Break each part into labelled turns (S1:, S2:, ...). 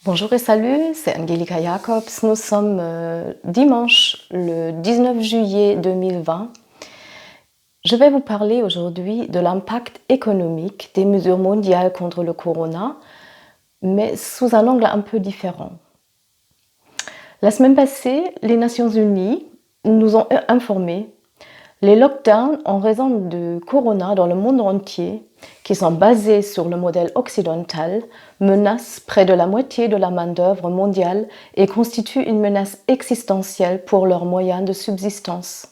S1: Bonjour et salut, c'est Angelika Jacobs. Nous sommes dimanche le 19 juillet 2020. Je vais vous parler aujourd'hui de l'impact économique des mesures mondiales contre le corona, mais sous un angle un peu différent. La semaine passée, les Nations Unies nous ont informé les lockdowns en raison de corona dans le monde entier, qui sont basés sur le modèle occidental, menacent près de la moitié de la main-d'œuvre mondiale et constituent une menace existentielle pour leurs moyens de subsistance.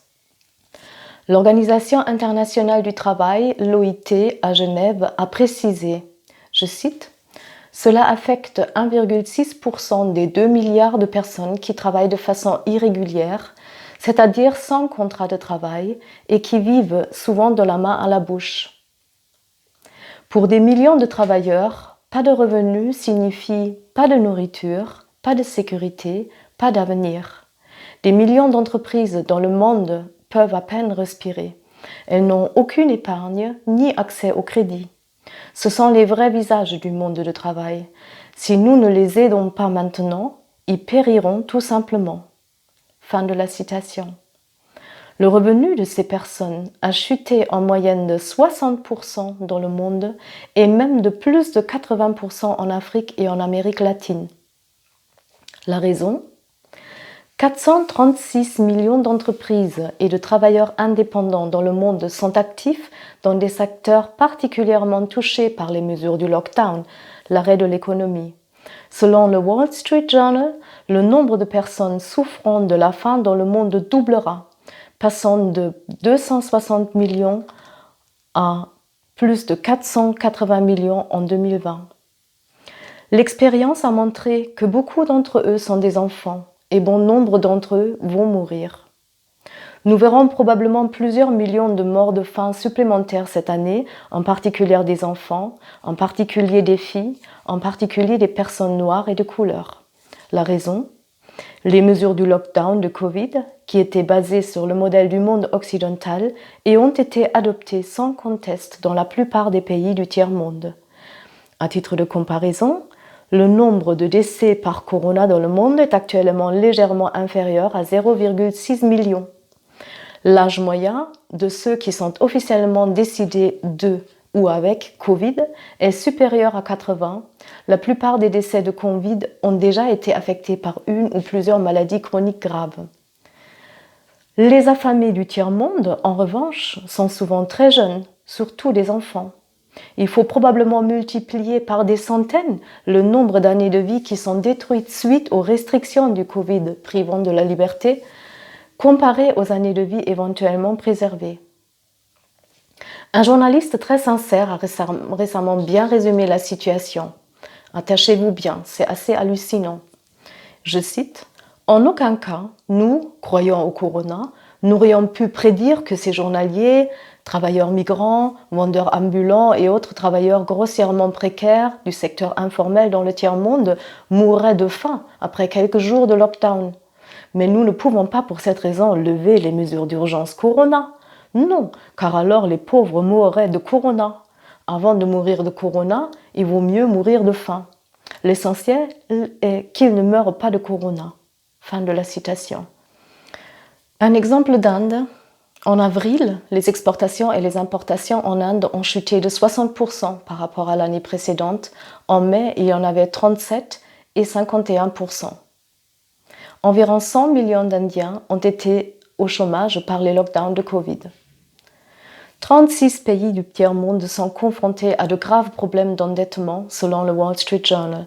S1: L'Organisation internationale du travail, l'OIT, à Genève, a précisé, je cite, « Cela affecte 1,6% des 2 milliards de personnes qui travaillent de façon irrégulière, c'est-à-dire sans contrat de travail et qui vivent souvent de la main à la bouche. Pour des millions de travailleurs, pas de revenus signifie pas de nourriture, pas de sécurité, pas d'avenir. Des millions d'entreprises dans le monde peuvent à peine respirer. Elles n'ont aucune épargne ni accès au crédit. Ce sont les vrais visages du monde du travail. Si nous ne les aidons pas maintenant, ils périront tout simplement. » Fin de la citation. Le revenu de ces personnes a chuté en moyenne de 60% dans le monde et même de plus de 80% en Afrique et en Amérique latine. La raison ? 436 millions d'entreprises et de travailleurs indépendants dans le monde sont actifs dans des secteurs particulièrement touchés par les mesures du lockdown, l'arrêt de l'économie. Selon le Wall Street Journal, le nombre de personnes souffrant de la faim dans le monde doublera, passant de 260 millions à plus de 480 millions en 2020. L'expérience a montré que beaucoup d'entre eux sont des enfants et bon nombre d'entre eux vont mourir. Nous verrons probablement plusieurs millions de morts de faim supplémentaires cette année, en particulier des enfants, en particulier des filles, en particulier des personnes noires et de couleur. La raison ? Les mesures du lockdown de Covid, qui étaient basées sur le modèle du monde occidental et ont été adoptées sans conteste dans la plupart des pays du tiers-monde. À titre de comparaison, le nombre de décès par corona dans le monde est actuellement légèrement inférieur à 0,6 millions. L'âge moyen de ceux qui sont officiellement décédés de ou avec Covid est supérieur à 80. La plupart des décès de Covid ont déjà été affectés par une ou plusieurs maladies chroniques graves. Les affamés du tiers-monde, en revanche, sont souvent très jeunes, surtout des enfants. Il faut probablement multiplier par des centaines le nombre d'années de vie qui sont détruites suite aux restrictions du Covid privant de la liberté, comparé aux années de vie éventuellement préservées. Un journaliste très sincère a récemment bien résumé la situation. Attachez-vous bien, c'est assez hallucinant. Je cite, « En aucun cas, nous, croyant au corona, n'aurions pu prédire que ces journaliers, travailleurs migrants, vendeurs ambulants et autres travailleurs grossièrement précaires du secteur informel dans le tiers-monde mourraient de faim après quelques jours de lockdown. Mais nous ne pouvons pas pour cette raison lever les mesures d'urgence corona. Non, car alors les pauvres mourraient de corona. Avant de mourir de corona, il vaut mieux mourir de faim. L'essentiel est qu'ils ne meurent pas de corona. » Fin de la citation. Un exemple d'Inde. En avril, les exportations et les importations en Inde ont chuté de 60% par rapport à l'année précédente. En mai, il y en avait 37 et 51%. Environ 100 millions d'Indiens ont été au chômage par les lockdowns de Covid. 36 pays du tiers-monde sont confrontés à de graves problèmes d'endettement, selon le Wall Street Journal.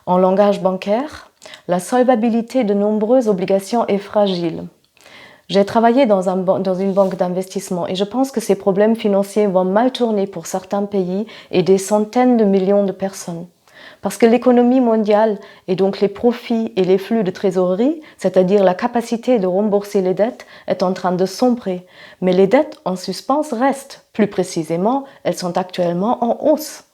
S1: En langage bancaire, la solvabilité de nombreuses obligations est fragile. J'ai travaillé dans une banque d'investissement et je pense que ces problèmes financiers vont mal tourner pour certains pays et des centaines de millions de personnes. Parce que l'économie mondiale et donc les profits et les flux de trésorerie, c'est-à-dire la capacité de rembourser les dettes, est en train de sombrer. Mais les dettes en suspens restent. Plus précisément, elles sont actuellement en hausse.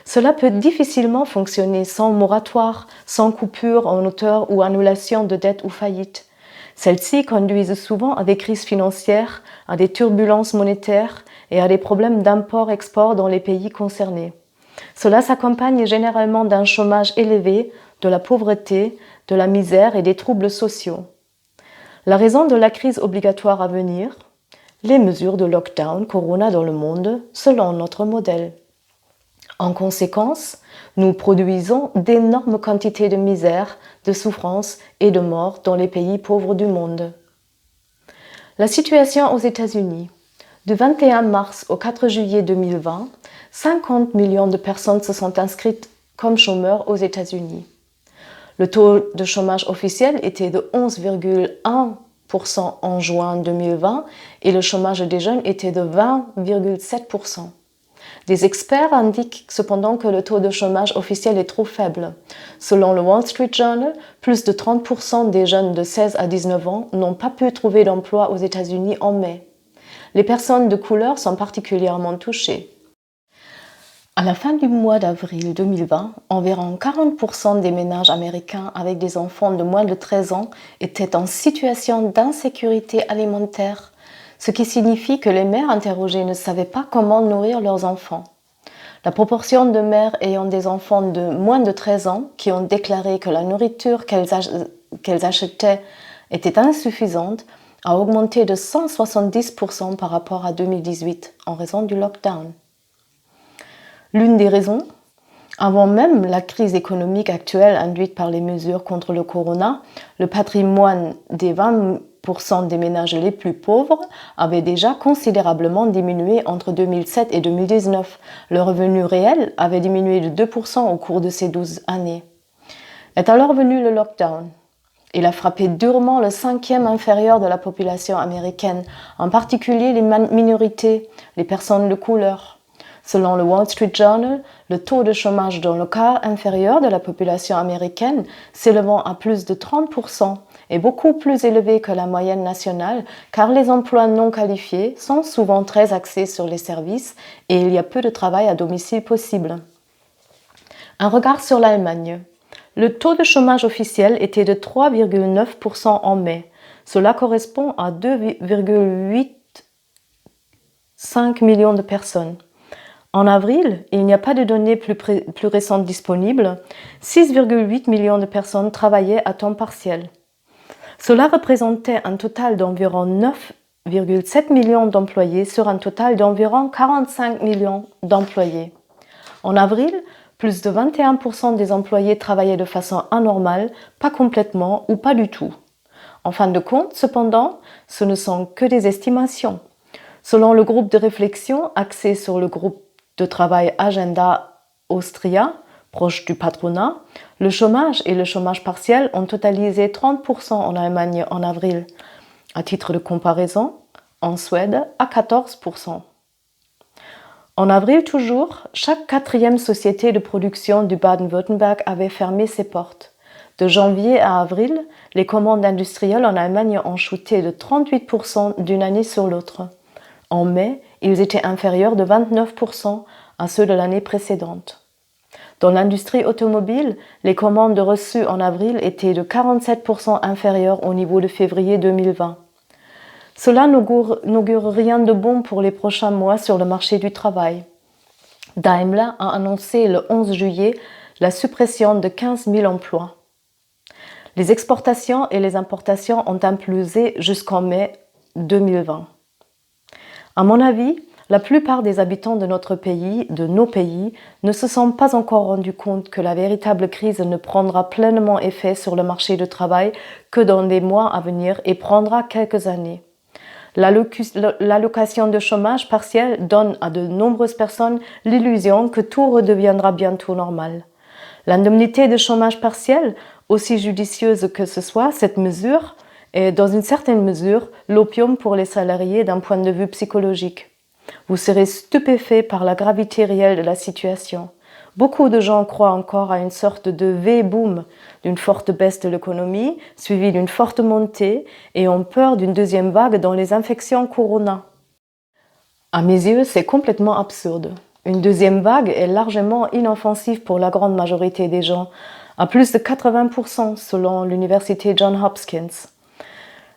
S1: Cela peut difficilement fonctionner sans moratoire, sans coupure en hauteur ou annulation de dettes ou faillites. Celles-ci conduisent souvent à des crises financières, à des turbulences monétaires et à des problèmes d'import-export dans les pays concernés. Cela s'accompagne généralement d'un chômage élevé, de la pauvreté, de la misère et des troubles sociaux. La raison de la crise obligatoire à venir, les mesures de lockdown Corona dans le monde selon notre modèle. En conséquence, nous produisons d'énormes quantités de misère, de souffrance et de mort dans les pays pauvres du monde. La situation aux États-Unis. Du 21 mars au 4 juillet 2020, 50 millions de personnes se sont inscrites comme chômeurs aux États-Unis. Le taux de chômage officiel était de 11,1% en juin 2020 et le chômage des jeunes était de 20,7%. Des experts indiquent cependant que le taux de chômage officiel est trop faible. Selon le Wall Street Journal, plus de 30% des jeunes de 16 à 19 ans n'ont pas pu trouver d'emploi aux États-Unis en mai. Les personnes de couleur sont particulièrement touchées. À la fin du mois d'avril 2020, environ 40% des ménages américains avec des enfants de moins de 13 ans étaient en situation d'insécurité alimentaire, ce qui signifie que les mères interrogées ne savaient pas comment nourrir leurs enfants. La proportion de mères ayant des enfants de moins de 13 ans qui ont déclaré que la nourriture qu'elles achetaient était insuffisante a augmenté de 170% par rapport à 2018 en raison du lockdown. L'une des raisons, avant même la crise économique actuelle induite par les mesures contre le corona, le patrimoine des 20% des ménages les plus pauvres avait déjà considérablement diminué entre 2007 et 2019. Le revenu réel avait diminué de 2% au cours de ces 12 années. Est alors venu le lockdown. Il a frappé durement le cinquième inférieur de la population américaine, en particulier les minorités, les personnes de couleur. Selon le Wall Street Journal, le taux de chômage dans le quart inférieur de la population américaine, s'élevant à plus de 30%, est beaucoup plus élevé que la moyenne nationale car les emplois non qualifiés sont souvent très axés sur les services et il y a peu de travail à domicile possible. Un regard sur l'Allemagne. Le taux de chômage officiel était de 3,9% en mai. Cela correspond à 2,85 millions de personnes. En avril, il n'y a pas de données plus récentes disponibles, 6,8 millions de personnes travaillaient à temps partiel. Cela représentait un total d'environ 9,7 millions d'employés sur un total d'environ 45 millions d'employés. En avril, plus de 21% des employés travaillaient de façon anormale, pas complètement ou pas du tout. En fin de compte, cependant, ce ne sont que des estimations. Selon le groupe de réflexion axé sur le groupe de travail Agenda Austria, proche du patronat, le chômage et le chômage partiel ont totalisé 30% en Allemagne en avril. À titre de comparaison, en Suède, à 14%. En avril toujours, chaque quatrième société de production du Baden-Württemberg avait fermé ses portes. De janvier à avril, les commandes industrielles en Allemagne ont chuté de 38% d'une année sur l'autre. En mai, ils étaient inférieurs de 29% à ceux de l'année précédente. Dans l'industrie automobile, les commandes reçues en avril étaient de 47% inférieures au niveau de février 2020. Cela n'augure rien de bon pour les prochains mois sur le marché du travail. Daimler a annoncé le 11 juillet la suppression de 15 000 emplois. Les exportations et les importations ont implosé jusqu'en mai 2020. À mon avis, la plupart des habitants de notre pays, de nos pays, ne se sont pas encore rendus compte que la véritable crise ne prendra pleinement effet sur le marché du travail que dans les mois à venir et prendra quelques années. L'allocation de chômage partiel donne à de nombreuses personnes l'illusion que tout redeviendra bientôt normal. L'indemnité de chômage partiel, aussi judicieuse que ce soit, cette mesure est dans une certaine mesure l'opium pour les salariés d'un point de vue psychologique. Vous serez stupéfait par la gravité réelle de la situation. Beaucoup de gens croient encore à une sorte de V-boom, d'une forte baisse de l'économie, suivie d'une forte montée, et ont peur d'une deuxième vague dans les infections corona. À mes yeux, c'est complètement absurde. Une deuxième vague est largement inoffensive pour la grande majorité des gens, à plus de 80% selon l'université Johns Hopkins.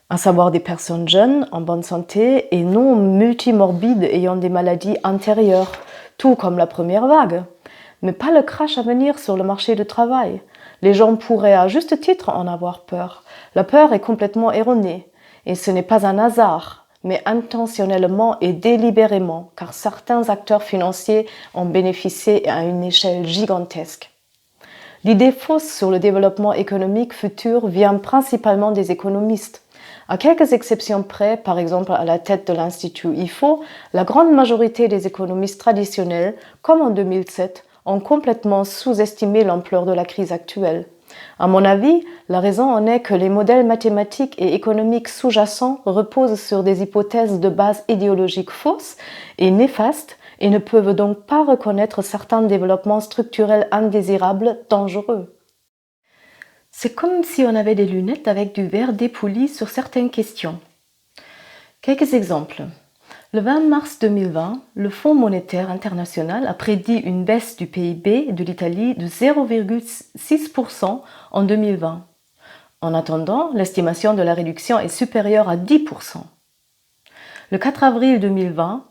S1: À savoir des personnes jeunes, en bonne santé et non multimorbides ayant des maladies antérieures, tout comme la première vague. mais pas le crash à venir sur le marché du travail. Les gens pourraient à juste titre en avoir peur. La peur est complètement erronée, et ce n'est pas un hasard, mais intentionnellement et délibérément, car certains acteurs financiers ont bénéficié à une échelle gigantesque. L'idée fausse sur le développement économique futur vient principalement des économistes. À quelques exceptions près, par exemple à la tête de l'Institut IFO, la grande majorité des économistes traditionnels, comme en 2007, ont complètement sous-estimé l'ampleur de la crise actuelle. À mon avis, la raison en est que les modèles mathématiques et économiques sous-jacents reposent sur des hypothèses de base idéologique fausses et néfastes et ne peuvent donc pas reconnaître certains développements structurels indésirables, dangereux. C'est comme si on avait des lunettes avec du verre dépoli sur certaines questions. Quelques exemples. Le 20 mars 2020, le Fonds monétaire international a prédit une baisse du PIB de l'Italie de 0,6% en 2020. En attendant, l'estimation de la réduction est supérieure à 10%. Le 4 avril 2020,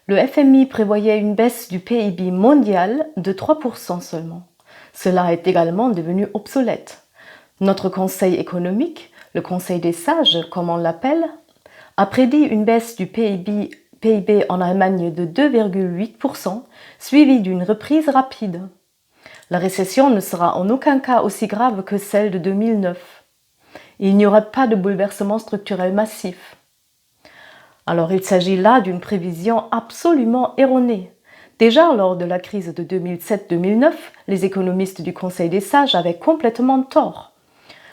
S1: le FMI prévoyait une baisse du PIB mondial de 3% seulement. Cela est également devenu obsolète. Notre conseil économique, le conseil des sages comme on l'appelle, a prédit une baisse du PIB en Allemagne de 2,8%, suivie d'une reprise rapide. La récession ne sera en aucun cas aussi grave que celle de 2009. Il n'y aura pas de bouleversement structurel massif. Alors il s'agit là d'une prévision absolument erronée. Déjà lors de la crise de 2007-2009, les économistes du Conseil des sages avaient complètement tort.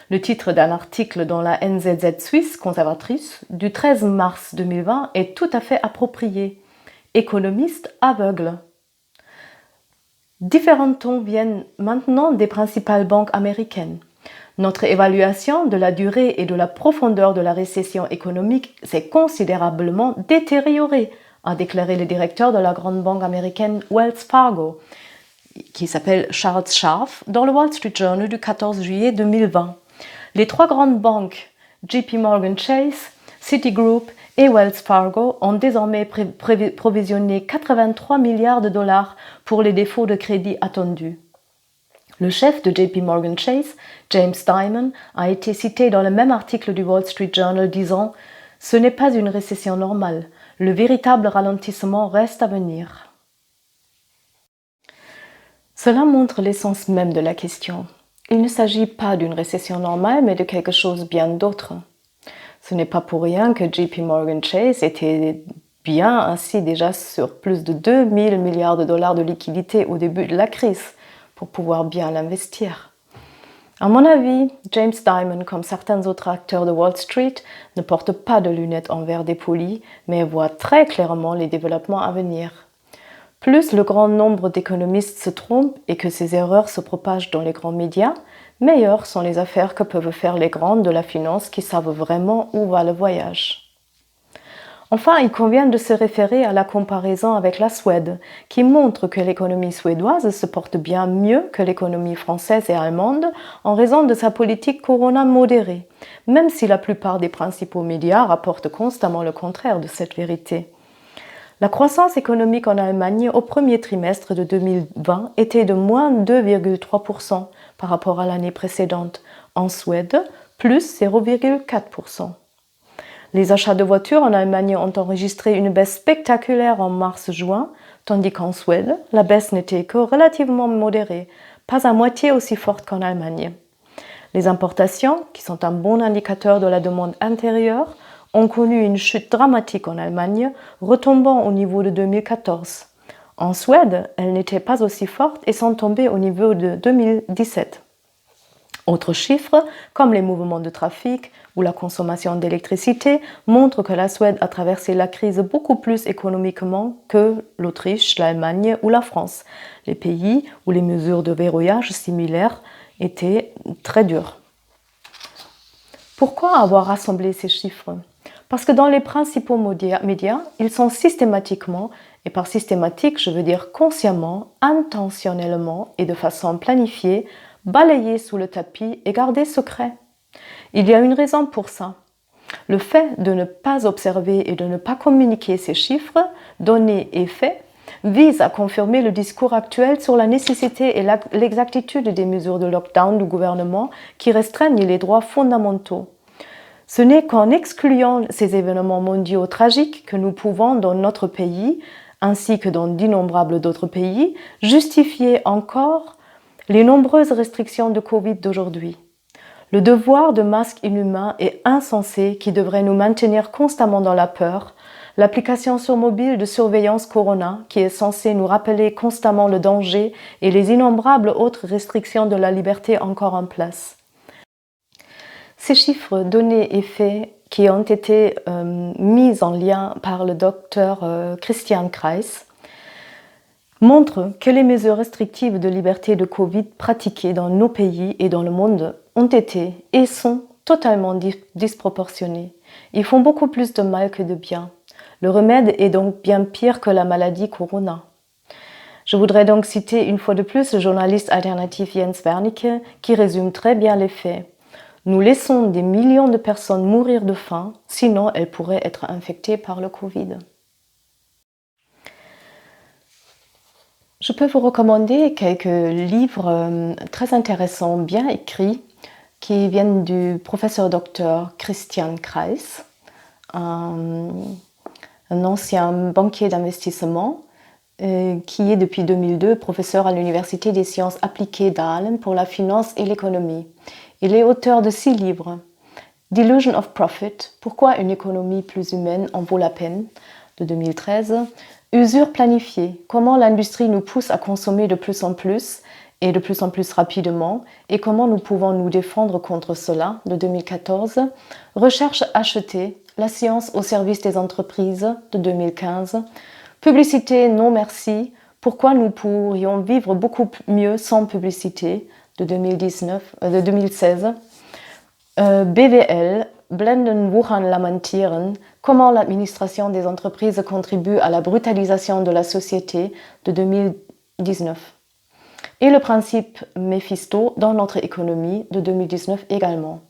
S1: Le titre d'un article dans la NZZ suisse conservatrice du 13 mars 2020 est tout à fait approprié. Économistes aveugles. Différents tons viennent maintenant des principales banques américaines. Notre évaluation de la durée et de la profondeur de la récession économique s'est considérablement détériorée, a déclaré le directeur de la grande banque américaine Wells Fargo, qui s'appelle Charles Scharf, dans le Wall Street Journal du 14 juillet 2020. Les trois grandes banques, JP Morgan Chase, Citigroup et Wells Fargo, ont désormais provisionné 83 milliards de dollars pour les défauts de crédit attendus. Le chef de JP Morgan Chase, James Dimon, a été cité dans le même article du Wall Street Journal disant « Ce n'est pas une récession normale, le véritable ralentissement reste à venir ». Cela montre l'essence même de la question. Il ne s'agit pas d'une récession normale, mais de quelque chose bien d'autre. Ce n'est pas pour rien que JP Morgan Chase était bien ainsi déjà sur plus de 2000 milliards de dollars de liquidités au début de la crise, pour pouvoir bien l'investir. À mon avis, James Dimon, comme certains autres acteurs de Wall Street, ne porte pas de lunettes en verre dépoli, mais voit très clairement les développements à venir. Plus le grand nombre d'économistes se trompent et que ces erreurs se propagent dans les grands médias, meilleures sont les affaires que peuvent faire les grandes de la finance qui savent vraiment où va le voyage. Enfin, il convient de se référer à la comparaison avec la Suède, qui montre que l'économie suédoise se porte bien mieux que l'économie française et allemande en raison de sa politique Corona modérée, même si la plupart des principaux médias rapportent constamment le contraire de cette vérité. La croissance économique en Allemagne au premier trimestre de 2020 était de moins 2,3% par rapport à l'année précédente, en Suède, plus 0,4%. Les achats de voitures en Allemagne ont enregistré une baisse spectaculaire en mars-juin, tandis qu'en Suède, la baisse n'était que relativement modérée, pas à moitié aussi forte qu'en Allemagne. Les importations, qui sont un bon indicateur de la demande intérieure, ont connu une chute dramatique en Allemagne, retombant au niveau de 2014. En Suède, elles n'étaient pas aussi fortes et sont tombées au niveau de 2017. Autres chiffres, comme les mouvements de trafic ou la consommation d'électricité, montrent que la Suède a traversé la crise beaucoup plus économiquement que l'Autriche, l'Allemagne ou la France, les pays où les mesures de verrouillage similaires étaient très dures. Pourquoi avoir rassemblé ces chiffres ? Parce que dans les principaux médias, ils sont systématiquement, et par systématique je veux dire consciemment, intentionnellement et de façon planifiée, balayés sous le tapis et gardés secrets. Il y a une raison pour ça. Le fait de ne pas observer et de ne pas communiquer ces chiffres, données et faits, vise à confirmer le discours actuel sur la nécessité et l'exactitude des mesures de lockdown du gouvernement qui restreignent les droits fondamentaux. Ce n'est qu'en excluant ces événements mondiaux tragiques que nous pouvons, dans notre pays, ainsi que dans d'innombrables d'autres pays, justifier encore les nombreuses restrictions de Covid d'aujourd'hui. Le devoir de masque inhumain et insensé qui devrait nous maintenir constamment dans la peur, l'application sur mobile de surveillance Corona qui est censée nous rappeler constamment le danger et les innombrables autres restrictions de la liberté encore en place. Ces chiffres, données et faits qui ont été mis en lien par le docteur Christian Kreiss montrent que les mesures restrictives de liberté de Covid pratiquées dans nos pays et dans le monde ont été et sont totalement disproportionnées. Ils font beaucoup plus de mal que de bien. Le remède est donc bien pire que la maladie Corona. Je voudrais donc citer une fois de plus le journaliste alternatif Jens Wernicke qui résume très bien les faits. Nous laissons des millions de personnes mourir de faim, sinon elles pourraient être infectées par le Covid. Je peux vous recommander quelques livres très intéressants, bien écrits, qui viennent du professeur docteur Christian Kreiss, un ancien banquier d'investissement qui est depuis 2002 professeur à l'Université des sciences appliquées d'Aalen pour la finance et l'économie. Il est auteur de 6 livres. Delusion of Profit, pourquoi une économie plus humaine en vaut la peine, de 2013. Usure planifiée, comment l'industrie nous pousse à consommer de plus en plus et de plus en plus rapidement et comment nous pouvons nous défendre contre cela, de 2014. Recherche achetée, la science au service des entreprises, de 2015. Publicité non merci, pourquoi nous pourrions vivre beaucoup mieux sans publicité, de 2016. BWL, Blenden, Wuhan, Lamentieren, comment l'administration des entreprises contribue à la brutalisation de la société, de 2019. Et le principe Mephisto dans notre économie, de 2019 également.